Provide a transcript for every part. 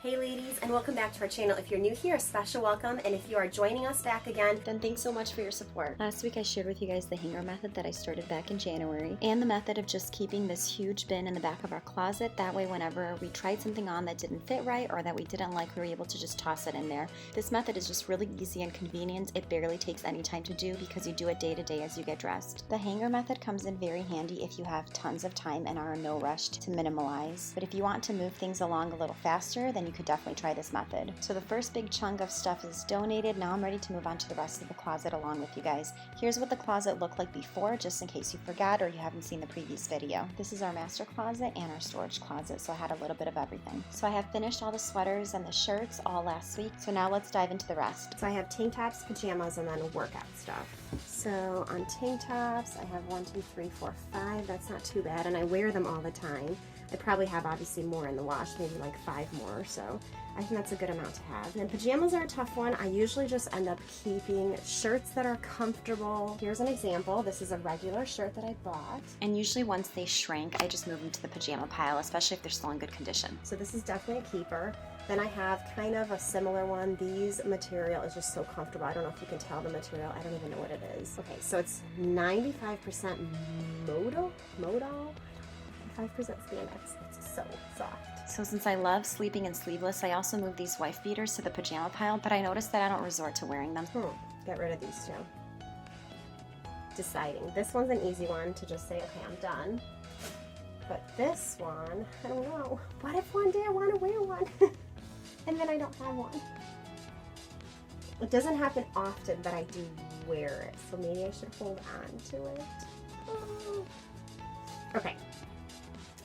Hey ladies, and welcome back to our channel. If you're new here, a special welcome, and if you are joining us back again, then thanks so much for your support. Last week I shared with you guys the hanger method that I started back in January, and the method of just keeping this huge bin in the back of our closet. That way whenever we tried something on that didn't fit right or that we didn't like, we were able to just toss it in there. This method is just really easy and convenient. It barely takes any time to do because you do it day to day as you get dressed. The hanger method comes in very handy if you have tons of time and are in no rush to minimalize. But if you want to move things along a little faster, then you could definitely try this method. So the first big chunk of stuff is donated. Now I'm ready to move on to the rest of the closet along with you guys. Here's what the closet looked like before, just in case you forgot or you haven't seen the previous video. This is our master closet and our storage closet, so I had a little bit of everything. So I have finished all the sweaters and the shirts all last week, so now let's dive into the rest. So I have tank tops, pajamas, and then workout stuff. So on tank tops, I have 1, 2, 3, 4, 5. That's not too bad, and I wear them all the time. I probably have obviously more in the wash, maybe like 5 more or so. I think that's a good amount to have. And then pajamas are a tough one. I usually just end up keeping shirts that are comfortable. Here's an example. This is a regular shirt that I bought. And usually once they shrink, I just move them to the pajama pile, especially if they're still in good condition. So this is definitely a keeper. Then I have kind of a similar one. These material is just so comfortable. I don't know if you can tell the material. I don't even know what it is. Okay, so it's 95% modal, 5% spandex. It's so soft. So since I love sleeping in sleeveless, I also moved these wife beaters to the pajama pile, but I noticed that I don't resort to wearing them. Get rid of these two. Deciding. This one's an easy one to just say, okay, I'm done. But this one, I don't know. What if one day I want to wear one and then I don't have one? It doesn't happen often, but I do wear it. So maybe I should hold on to it. Oh. Okay.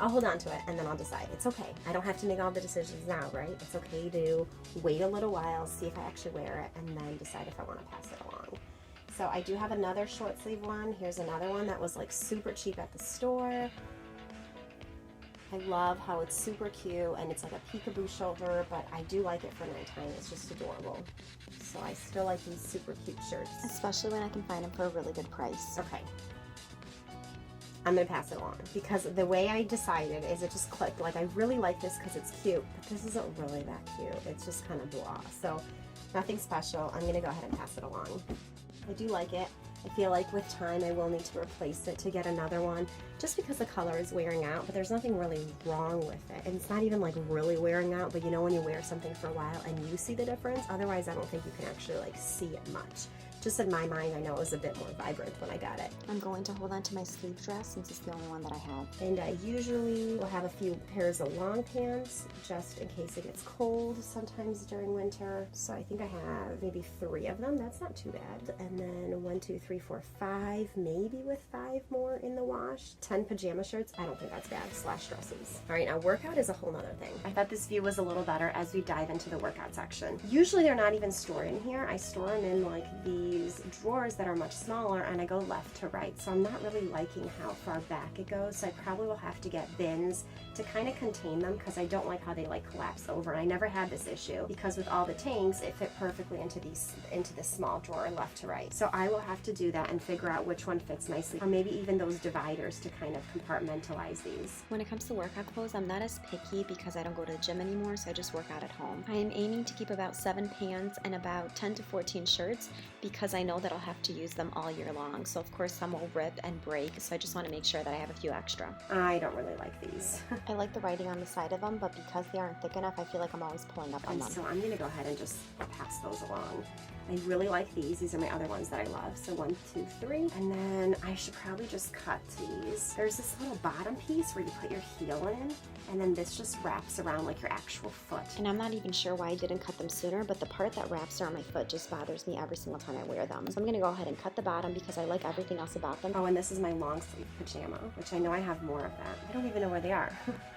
I'll hold on to it and then I'll decide. It's okay. I don't have to make all the decisions now, right? It's okay to wait a little while, see if I actually wear it, and then decide if I want to pass it along. So I do have another short sleeve one. Here's another one that was like super cheap at the store. I love how it's super cute and it's like a peekaboo shoulder, but I do like it for nighttime. It's just adorable. So I still like these super cute shirts. Especially when I can find them for a really good price. Okay. I'm going to pass it along because the way I decided is it just clicked. Like, I really like this because it's cute, but this isn't really that cute. It's just kind of blah. So nothing special. I'm going to go ahead and pass it along. I do like it. I feel like with time I will need to replace it to get another one just because the color is wearing out, but there's nothing really wrong with it. And it's not even like really wearing out, but you know when you wear something for a while and you see the difference? Otherwise I don't think you can actually like see it much. Just in my mind, I know it was a bit more vibrant when I got it. I'm going to hold on to my sleeve dress since it's the only one that I have. And I usually will have a few pairs of long pants just in case it gets cold sometimes during winter. So I think I have maybe 3 of them. That's not too bad. And then 1, 2, 3, 4, 5, maybe with 5 more in the wash. 10 pajama shirts. I don't think that's bad. Slash dresses. All right, now workout is a whole nother thing. I thought this view was a little better as we dive into the workout section. Usually they're not even stored in here. I store them in like these drawers that are much smaller and I go left to right, so I'm not really liking how far back it goes, so I probably will have to get bins to kind of contain them because I don't like how they like collapse over, and I never had this issue because with all the tanks it fit perfectly into this small drawer left to right. So I will have to do that and figure out which one fits nicely, or maybe even those dividers to kind of compartmentalize these. When it comes to workout clothes, I'm not as picky because I don't go to the gym anymore, so I just work out at home. I am aiming to keep about 7 pants and about 10 to 14 shirts because I know that I'll have to use them all year long. So of course some will rip and break, so I just want to make sure that I have a few extra. I don't really like these. I like the writing on the side of them, but because they aren't thick enough, I feel like I'm always pulling up on them. So I'm going to go ahead and just pass those along. I really like these. These are my other ones that I love. So 1, 2, 3. And then I should probably just cut these. There's this little bottom piece where you put your heel in, and then this just wraps around like your actual foot. And I'm not even sure why I didn't cut them sooner, but the part that wraps around my foot just bothers me every single time I wear them. So I'm going to go ahead and cut the bottom because I like everything else about them. Oh, and this is my long sleeve pajama, which I know I have more of that. I don't even know where they are.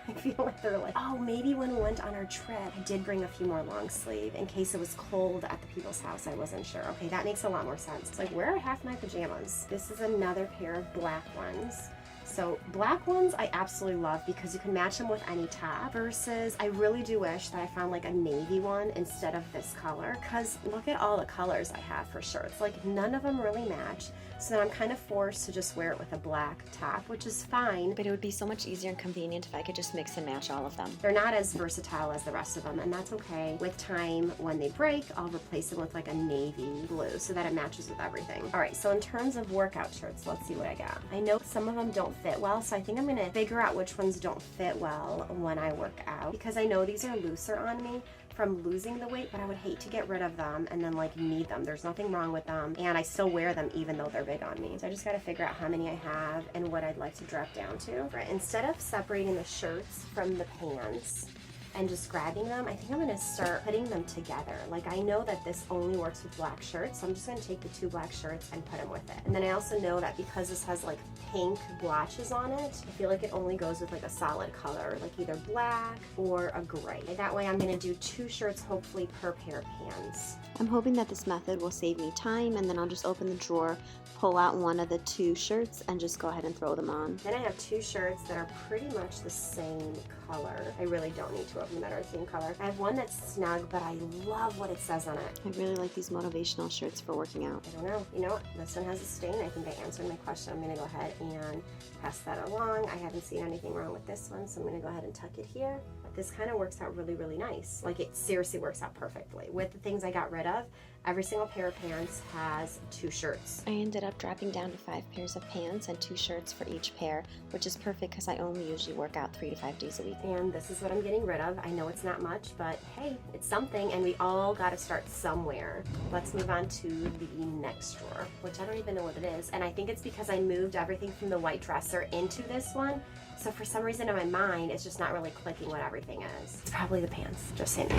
I feel like they're like, oh, maybe when we went on our trip, I did bring a few more long sleeve in case it was cold at the people's house. I wasn't sure. Okay, that makes a lot more sense. It's like, where are half my pajamas? This is another pair of black ones. So black ones I absolutely love because you can match them with any top, versus I really do wish that I found like a navy one instead of this color, because look at all the colors I have for shirts. Like none of them really match. So I'm kind of forced to just wear it with a black top, which is fine. But it would be so much easier and convenient if I could just mix and match all of them. They're not as versatile as the rest of them, and that's okay. With time, when they break, I'll replace them with like a navy blue so that it matches with everything. All right, so in terms of workout shirts, let's see what I got. I know some of them don't fit well, so I think I'm gonna figure out which ones don't fit well when I work out, because I know these are looser on me from losing the weight, but I would hate to get rid of them and then like need them. There's nothing wrong with them, and I still wear them even though they're big on me. So I just gotta figure out how many I have and what I'd like to drop down to. Right, instead of separating the shirts from the pants and just grabbing them, I think I'm gonna start putting them together. Like I know that this only works with black shirts, so I'm just gonna take the 2 black shirts and put them with it. And then I also know that because this has like pink blotches on it, I feel like it only goes with like a solid color, like either black or a gray. That way I'm gonna do 2 shirts hopefully per pair of pants. I'm hoping that this method will save me time, and then I'll just open the drawer, pull out one of the 2 shirts, and just go ahead and throw them on. Then I have 2 shirts that are pretty much the same color. I really don't need 2 of them that are the same color. I have one that's snug, but I love what it says on it. I really like these motivational shirts for working out. I don't know. You know what? This one has a stain. I think I answered my question. I'm going to go ahead and pass that along. I haven't seen anything wrong with this one, so I'm going to go ahead and tuck it here. This kind of works out really, really nice. Like it seriously works out perfectly. With the things I got rid of, every single pair of pants has 2 shirts. I ended up dropping down to 5 pairs of pants and 2 shirts for each pair, which is perfect because I only usually work out 3 to 5 days a week. And this is what I'm getting rid of. I know it's not much, but hey, it's something, and we all got to start somewhere. Let's move on to the next drawer, which I don't even know what it is. And I think it's because I moved everything from the white dresser into this one. So for some reason in my mind, it's just not really clicking what everything is. It's probably the pants, just saying.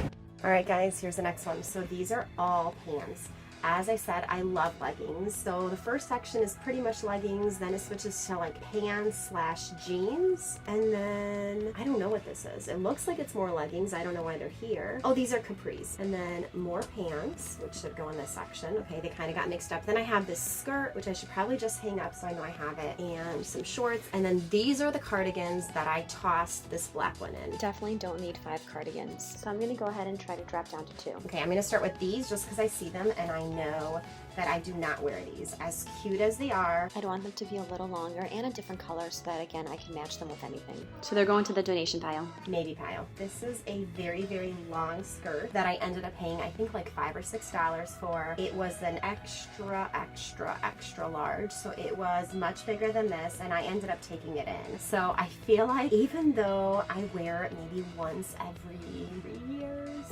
All right, guys, here's the next one. So these are all pants. As I said, I love leggings. So the first section is pretty much leggings, then it switches to like pants / jeans, and then I don't know what this is. It looks like it's more leggings. I don't know why they're here. Oh, these are capris. And then more pants, which should go in this section. Okay, they kind of got mixed up. Then I have this skirt, which I should probably just hang up so I know I have it, and some shorts. And then these are the cardigans that I tossed this black one in. Definitely don't need 5 cardigans, so I'm gonna go ahead and try to drop down to 2. Okay, I'm gonna start with these just because I see them and I know that I do not wear these. As cute as they are, I'd want them to be a little longer and a different color so that again I can match them with anything. So they're going to the donation pile. maybe pile. This is a very, very long skirt that I ended up paying I think like $5 or $6 for. It was an extra, extra, extra large, so it was much bigger than this, and I ended up taking it in. So I feel like even though I wear it maybe once every 3 years,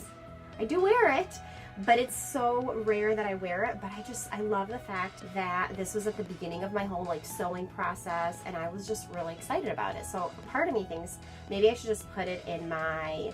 I do wear it, but it's so rare that I wear it. But I love the fact that this was at the beginning of my whole like sewing process, and I was just really excited about it. So part of me thinks maybe I should just put it in my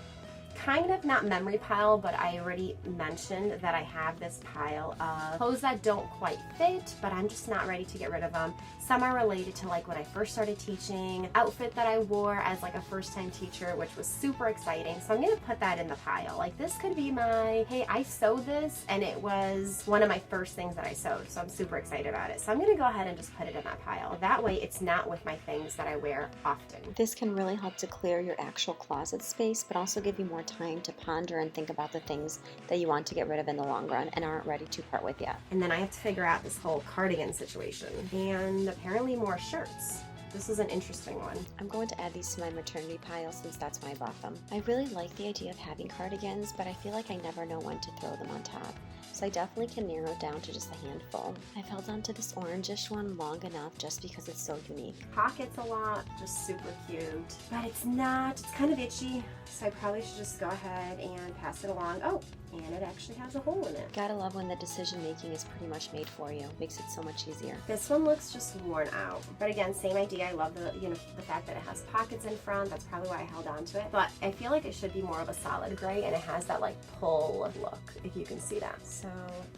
kind of not memory pile, but I already mentioned that I have this pile of clothes that don't quite fit, but I'm just not ready to get rid of them. Some are related to like when I first started teaching, outfit that I wore as like a first-time teacher, which was super exciting. So I'm gonna put that in the pile. Like this could be my, hey, I sewed this and it was one of my first things that I sewed, so I'm super excited about it. So I'm gonna go ahead and just put it in that pile. That way it's not with my things that I wear often. This can really help to clear your actual closet space, but also give you more time to ponder and think about the things that you want to get rid of in the long run and aren't ready to part with yet. And then I have to figure out this whole cardigan situation, and apparently more shirts. This is an interesting one. I'm going to add these to my maternity pile since that's when I bought them. I really like the idea of having cardigans, but I feel like I never know when to throw them on top. So I definitely can narrow it down to just a handful. I've held on to this orangish one long enough just because it's so unique. Pockets a lot, just super cute. But it's not, it's kind of itchy, so I probably should just go ahead and pass it along. Oh, and it actually has a hole in it. Gotta love when the decision making is pretty much made for you. Makes it so much easier. This one looks just worn out. But again, same idea. I love the fact that it has pockets in front. That's probably why I held on to it. But I feel like it should be more of a solid gray, and it has that like pull look, if you can see that. So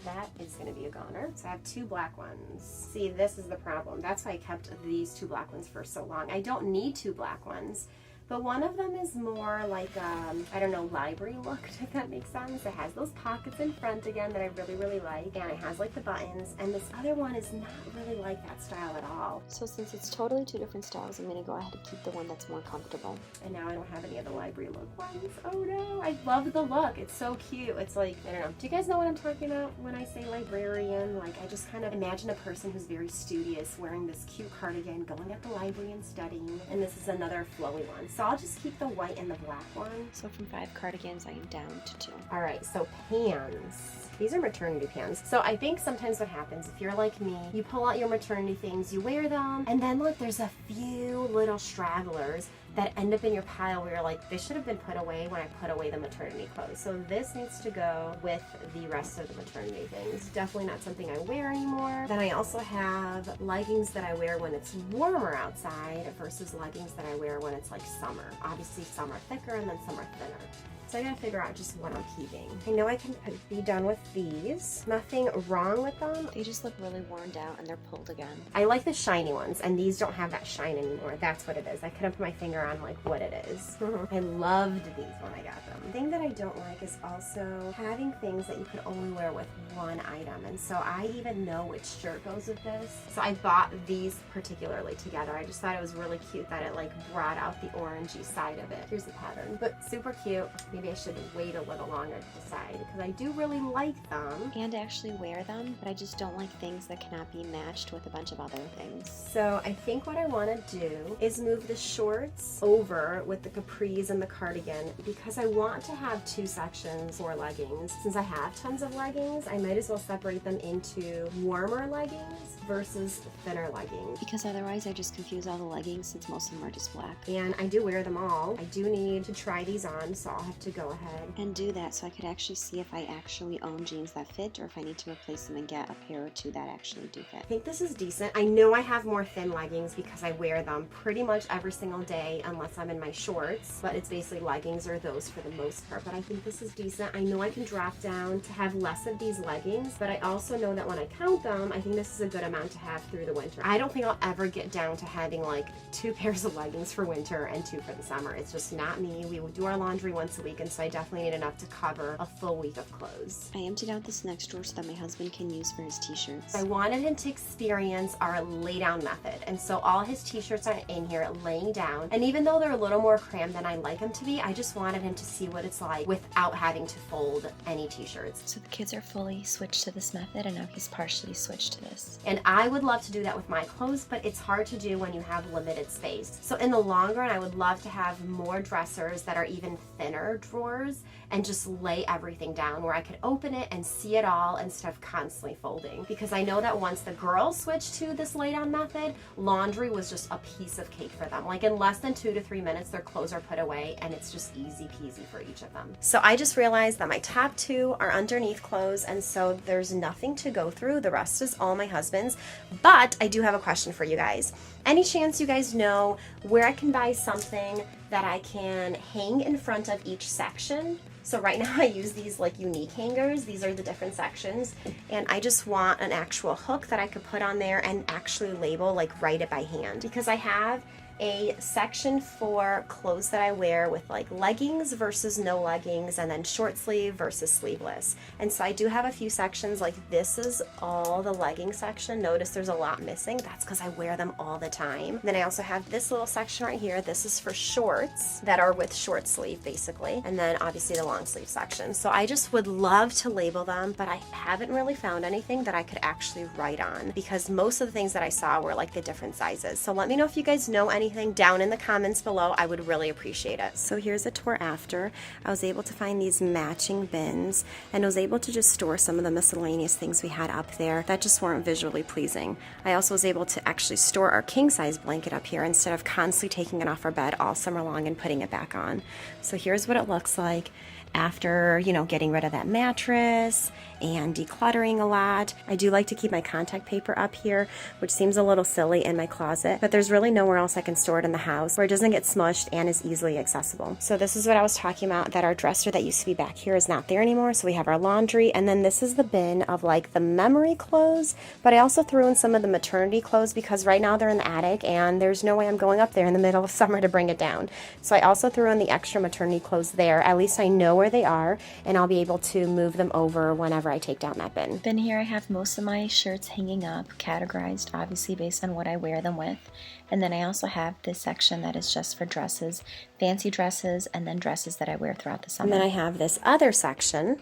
that is gonna be a goner. So I have 2 black ones. See, this is the problem. That's why I kept these 2 black ones for so long. I don't need 2 black ones, But one of them is more like, I don't know, library look, if that makes sense. It has those pockets in front again that I really, really like. And it has like the buttons. And this other one is not really like that style at all. So since it's totally two different styles, I'm going to go ahead and keep the one that's more comfortable. And now I don't have any of the library look ones. Oh no, I love the look. It's so cute. It's like, I don't know. Do you guys know what I'm talking about when I say librarian? Like, I just kind of imagine a person who's very studious wearing this cute cardigan, going at the library and studying. And this is another flowy one. So I'll just keep the white and the black one. So from 5 cardigans, I am down to 2. All right, so pants. These are maternity pants. So I think sometimes what happens, if you're like me, you pull out your maternity things, you wear them, and then like there's a few little stragglers that end up in your pile where you're like, this should have been put away when I put away the maternity clothes. So this needs to go with the rest of the maternity things. Definitely not something I wear anymore. Then I also have leggings that I wear when it's warmer outside versus leggings that I wear when it's like summer. Obviously some are thicker and then some are thinner. So I gotta figure out just what I'm keeping. I know I can be done with these. Nothing wrong with them. They just look really worn out and they're pulled again. I like the shiny ones, and these don't have that shine anymore. That's what it is. I couldn't put my finger on like what it is. I loved these when I got them. The thing that I don't like is also having things that you could only wear with one item. And so I even know which shirt goes with this. So I bought these particularly together. I just thought it was really cute that it like brought out the orangey side of it. Here's the pattern, but super cute. Maybe I should wait a little longer to decide because I do really like them. And actually wear them, but I just don't like things that cannot be matched with a bunch of other things. So I think what I want to do is move the shorts over with the capris and the cardigan because I want to have 2 sections for leggings. Since I have tons of leggings, I might as well separate them into warmer leggings versus thinner leggings. Because otherwise I just confuse all the leggings since most of them are just black. And I do wear them all. I do need to try these on, so I'll have to go ahead and do that so I could actually see if I actually own jeans that fit or if I need to replace them and get a pair or 2 that actually do fit. I think this is decent. I know I have more thin leggings because I wear them pretty much every single day unless I'm in my shorts, but it's basically leggings or those for the most part. But I think this is decent. I know I can drop down to have less of these leggings, but I also know that when I count them, I think this is a good amount to have through the winter. I don't think I'll ever get down to having like 2 pairs of leggings for winter and 2 for the summer. It's just not me. We will do our laundry once a week, and so I definitely need enough to cover a full week of clothes. I emptied out this next drawer so that my husband can use for his t-shirts. I wanted him to experience our lay down method, and so all his t-shirts are in here laying down, and even though they're a little more crammed than I like them to be, I just wanted him to see what it's like without having to fold any t-shirts. So the kids are fully switched to this method and now he's partially switched to this. And I would love to do that with my clothes, but it's hard to do when you have limited space. So in the long run, I would love to have more dressers that are even thinner drawers and just lay everything down where I could open it and see it all instead of constantly folding. Because I know that once the girls switched to this lay down method, laundry was just a piece of cake for them. Like in less than 2 to 3 minutes, their clothes are put away and it's just easy peasy for each of them. So I just realized that my top 2 are underneath clothes, and so there's nothing to go through. The rest is all my husband's. But I do have a question for you guys. Any chance you guys know where I can buy something that I can hang in front of each section? So right now I use these like unique hangers. These are the different sections, and I just want an actual hook that I could put on there and actually label, like write it by hand, because I have a section for clothes that I wear with like leggings versus no leggings, and then short sleeve versus sleeveless. And so I do have a few sections. Like this is all the legging section. Notice there's a lot missing. That's because I wear them all the time. Then I also have this little section right here. This is for shorts that are with short sleeve basically. And then obviously the long sleeve section. So I just would love to label them, but I haven't really found anything that I could actually write on because most of the things that I saw were like the different sizes. So let me know if you guys know anything down in the comments below. I would really appreciate it. So here's a tour after. I was able to find these matching bins and I was able to just store some of the miscellaneous things we had up there that just weren't visually pleasing. I also was able to actually store our king size blanket up here instead of constantly taking it off our bed all summer long and putting it back on. So here's what it looks like. after, you know, getting rid of that mattress and decluttering a lot. I do like to keep my contact paper up here, which seems a little silly in my closet, but there's really nowhere else I can store it in the house where it doesn't get smushed and is easily accessible. So this is what I was talking about, that our dresser that used to be back here is not there anymore. So we have our laundry, and then this is the bin of like the memory clothes, but I also threw in some of the maternity clothes because right now they're in the attic and there's no way I'm going up there in the middle of summer to bring it down. So I also threw in the extra maternity clothes there. At least I know where they are and I'll be able to move them over whenever I take down that bin. Then here I have most of my shirts hanging up, categorized obviously based on what I wear them with. And then I also have this section that is just for dresses, fancy dresses, and then dresses that I wear throughout the summer. And then I have this other section.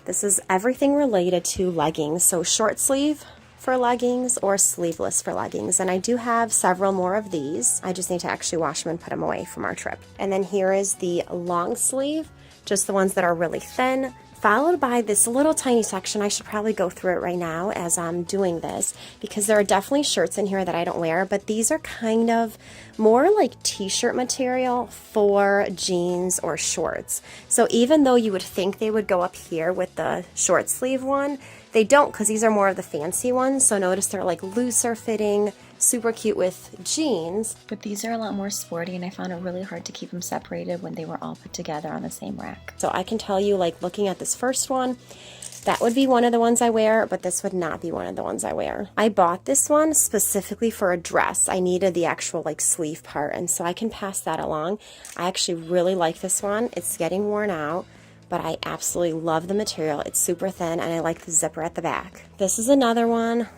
This is everything related to leggings. So short sleeve for leggings or sleeveless for leggings. And I do have several more of these. I just need to actually wash them and put them away from our trip. And then here is the long sleeve, just the ones that are really thin, followed by this little tiny section. I should probably go through it right now as I'm doing this because there are definitely shirts in here that I don't wear, but these are kind of more like t-shirt material for jeans or shorts. So even though you would think they would go up here with the short sleeve one, they don't, because these are more of the fancy ones. So notice they're like looser fitting, super cute with jeans. But these are a lot more sporty, and I found it really hard to keep them separated when they were all put together on the same rack. So I can tell you, like looking at this first one, that would be one of the ones I wear, but this would not be one of the ones I wear. I bought this one specifically for a dress. I needed the actual like sleeve part, and so I can pass that along. I actually really like this one. It's getting worn out, but I absolutely love the material. It's super thin, and I like the zipper at the back. This is another one.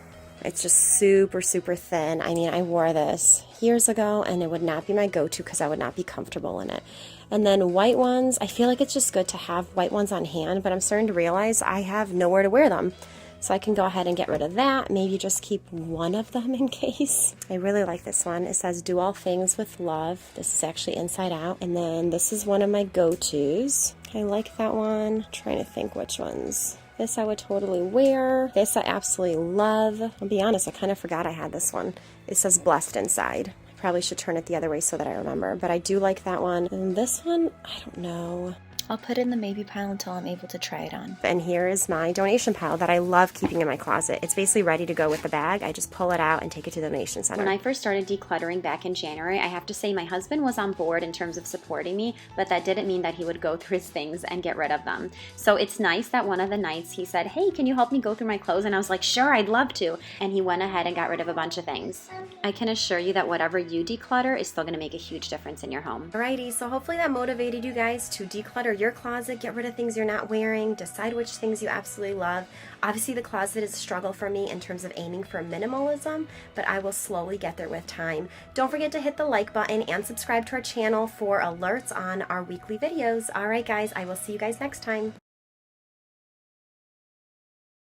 It's just super, super thin. I mean, I wore this years ago, and it would not be my go-to because I would not be comfortable in it. And then white ones, I feel like it's just good to have white ones on hand, but I'm starting to realize I have nowhere to wear them. So I can go ahead and get rid of that. Maybe just keep one of them in case. I really like this one. It says, "Do all things with love." This is actually inside out. And then this is one of my go-tos. I like that one. I'm trying to think which ones. This I would totally wear. This I absolutely love. I'll be honest, I kind of forgot I had this one. It says "blessed" inside. I probably should turn it the other way so that I remember, but I do like that one. And this one, I don't know. I'll put it in the maybe pile until I'm able to try it on. And here is my donation pile that I love keeping in my closet. It's basically ready to go with the bag. I just pull it out and take it to the donation center. When I first started decluttering back in January, I have to say my husband was on board in terms of supporting me, but that didn't mean that he would go through his things and get rid of them. So it's nice that one of the nights he said, "Hey, can you help me go through my clothes?" And I was like, "Sure, I'd love to." And he went ahead and got rid of a bunch of things. I can assure you that whatever you declutter is still going to make a huge difference in your home. Alrighty, so hopefully that motivated you guys to declutter your closet, get rid of things you're not wearing, decide which things you absolutely love. Obviously the closet is a struggle for me in terms of aiming for minimalism, but I will slowly get there with time. Don't forget to hit the like button and subscribe to our channel for alerts on our weekly videos. Alright guys, I will see you guys next time.